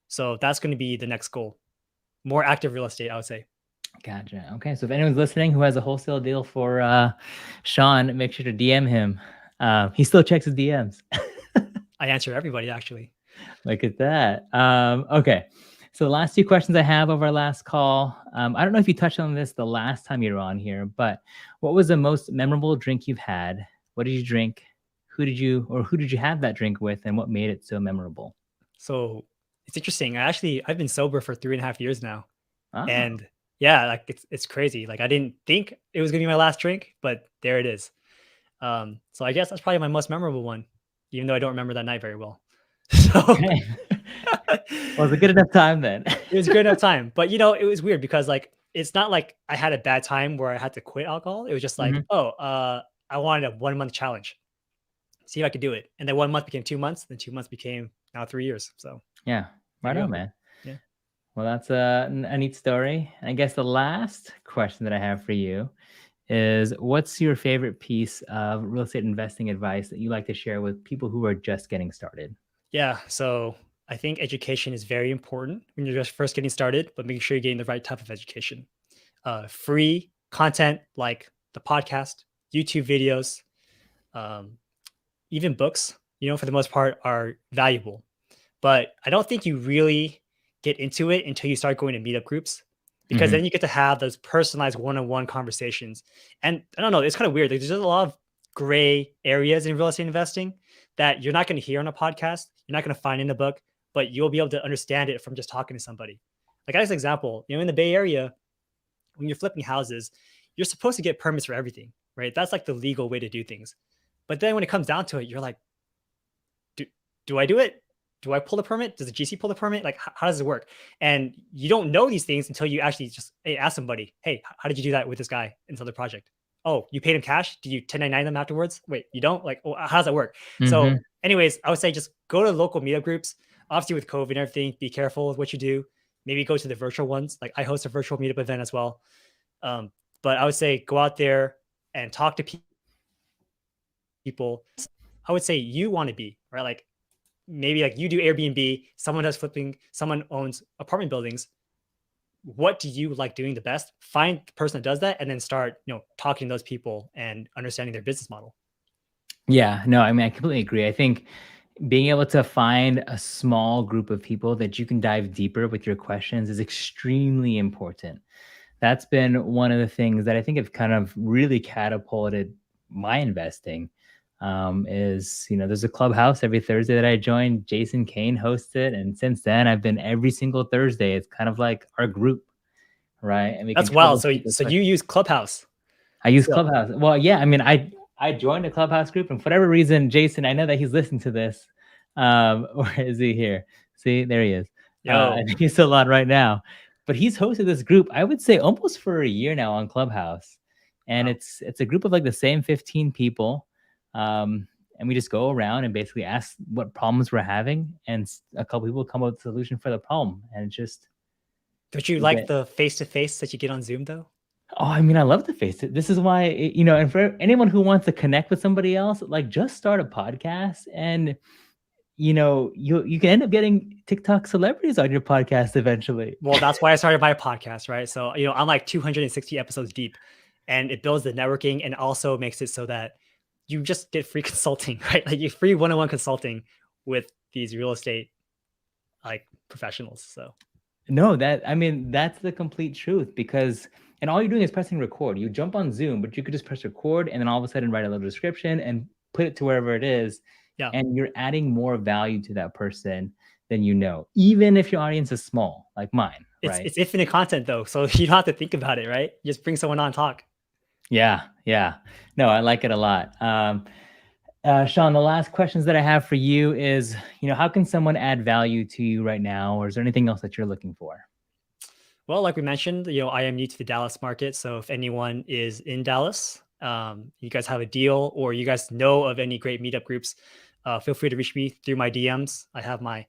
So that's going to be the next goal. More active real estate, I would say. Gotcha. Okay, so if anyone's listening who has a wholesale deal for Sean, make sure to DM him. He still checks his DMs. I answer everybody actually. Look at that. Okay. So the last two questions I have of our last call. I don't know if you touched on this the last time you were on here, but what was the most memorable drink you've had? What did you drink? Who did you have that drink with, and what made it so memorable? So it's interesting. I've been sober for 3.5 years now. Ah, And yeah, like it's crazy. Like I didn't think it was gonna be my last drink, but there it is. So I guess that's probably my most memorable one, even though I don't remember that night very well. So okay. Well, it's a good enough time then. it was a good enough time. But it was weird because like it's not like I had a bad time where I had to quit alcohol. It was just like, Mhm. oh, I wanted a 1 month challenge. See if I could do it. And then 1 month became 2 months, then 2 months became now 3 years. So Yeah, there right you on, go. man. Yeah. Well, that's a neat story. I guess the last question that I have for you is, what's your favorite piece of real estate investing advice that you like to share with people who are just getting started? Yeah. So I think education is very important when you're just first getting started, but making sure you're getting the right type of education. Free content like the podcast, YouTube videos, um, even books, for the most part, are valuable. But I don't think you really get into it until you start going to meetup groups because Mhm. then you get to have those personalized one-on-one conversations. And I don't know, it's kind of weird. Like, there's just a lot of gray areas in real estate investing that you're not going to hear on a podcast. You're not going to find in a book, but you'll be able to understand it from just talking to somebody. Like as an example, in the Bay Area, when you're flipping houses, you're supposed to get permits for everything, right? That's like the legal way to do things. But then when it comes down to it, you're like, do, do I do it? Do I pull the permit? Does the GC pull the permit? Like, how does it work? And you don't know these things until you actually just ask somebody, hey, how did you do that with this guy in this other project? Oh, you paid him cash? Did you 1099 them afterwards? Wait, you don't? Like, oh, how does that work? So, Mhm. anyways, I would say just go to local meetup groups. Obviously, with COVID and everything, be careful with what you do. Maybe go to the virtual ones. Like, I host a virtual meetup event as well. Um, but I would say go out there and talk to people. I would say you want to be, right? Like maybe like you do Airbnb, someone does flipping, someone owns apartment buildings. What do you like doing the best? Find the person that does that and then start, talking to those people and understanding their business model. Yeah, no, I mean, I completely agree. I think being able to find a small group of people that you can dive deeper with your questions is extremely important. That's been one of the things that I think have kind of really catapulted my investing. There's a clubhouse every Thursday that I join. Jason Kane hosts it, and since then, I've been every single Thursday. It's kind of like our group, right? And we can That's wild. So, troubleshoot the so you questions. ise Clubhouse I use still. Clubhouse. Well, yeah, I mean, I joined a Clubhouse group, and for whatever reason, Jason, I know that he's listening to this. Or is he here? See, there he is. I Yo, think he's still on right now, but he's hosted this group, I would say, almost for a year now on Clubhouse, and wow. it's a group of like the same 15 people, and we just go around and basically ask what problems we're having, and a couple people come up with a solution for the problem, and it's just Don't you we like get. the face to face that you get on Zoom though? Oh, I mean, I love to face it. This is why, and for anyone who wants to connect with somebody else, like just start a podcast, and you can end up getting TikTok celebrities on your podcast eventually. Well, that's why I started my podcast, right? So, I'm like 260 episodes deep and it builds the networking and also makes it so that you just get free consulting, right? Like you free one-on-one consulting with these real estate like professionals. So, No, I mean, that's the complete truth because, and all you're doing is pressing record. You jump on Zoom, but you could just press record and then all of a sudden write a little description and put it to wherever it is. yeah, And you're adding more value to that person than even if your audience is small, like mine, it's right? it's infinite content though, so you don't have to think about it, right? You just bring someone on talk. Yeah, yeah. No, I like it a lot. Sean, the last questions that I have for you is, how can someone add value to you right now, or is there anything else that you're looking for? Well, like we mentioned, I am new to the Dallas market. So if anyone is in Dallas, you guys have a deal or you guys know of any great meetup groups, feel free to reach me through my DMs. I have my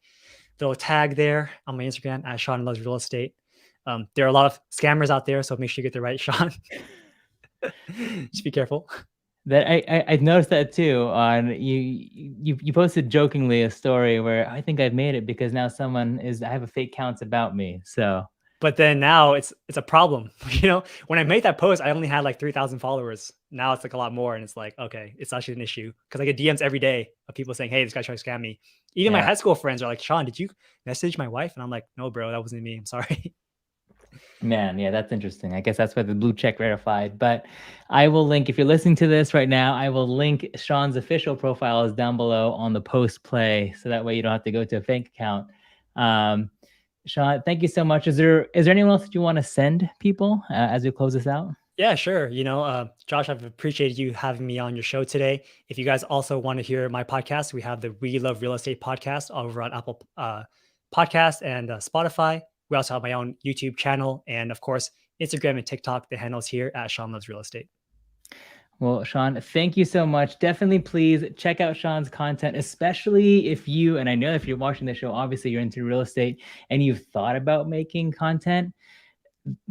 little tag there on my Instagram at Sean Loves Real Estate. There are a lot of scammers out there, so make sure you get the right Sean. Just be careful. That I've noticed that too. On you posted jokingly a story where I think I've made it because now I have a fake accounts about me. So But then now it's a problem. When I made that post, I only had like 3,000 followers. Now it's like a lot more, and it's like, okay, it's actually an issue because I get DMs every day of people saying, "Hey, this guy's trying to scam me." Even my yeah, high school friends are like, "Sean, did you message my wife?" And I'm like, "No, bro, that wasn't me. I'm sorry." man, yeah, that's interesting. I guess that's why the blue check verified. But I will link if you're listening to this right now. I will link Sean's official profile is down below on the post play, so that way you don't have to go to a fake account. Um, Sean, thank you so much. Is there anyone else that you want to send people as we close this out? Yeah, sure. Josh, I've appreciated you having me on your show today. If you guys also want to hear my podcast, we have the We Love Real Estate podcast over on Apple Podcast and Spotify. We also have my own YouTube channel and, of course, Instagram and TikTok. The handles here at Sean Loves Real Estate. Well, Sean, thank you so much. Definitely please check out Sean's content, especially and I know if you're watching the show, obviously you're into real estate and you've thought about making content.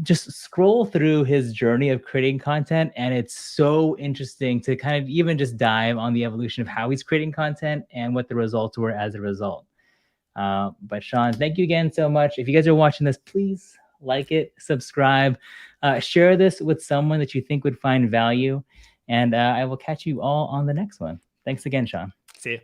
Just scroll through his journey of creating content, and it's so interesting to kind of even just dive on the evolution of how he's creating content and what the results were as a result. But Sean, thank you again so much. If you guys are watching this, please like it, subscribe, share this with someone that you think would find value, and I will catch you all on the next one. Thanks again, Sean. See you.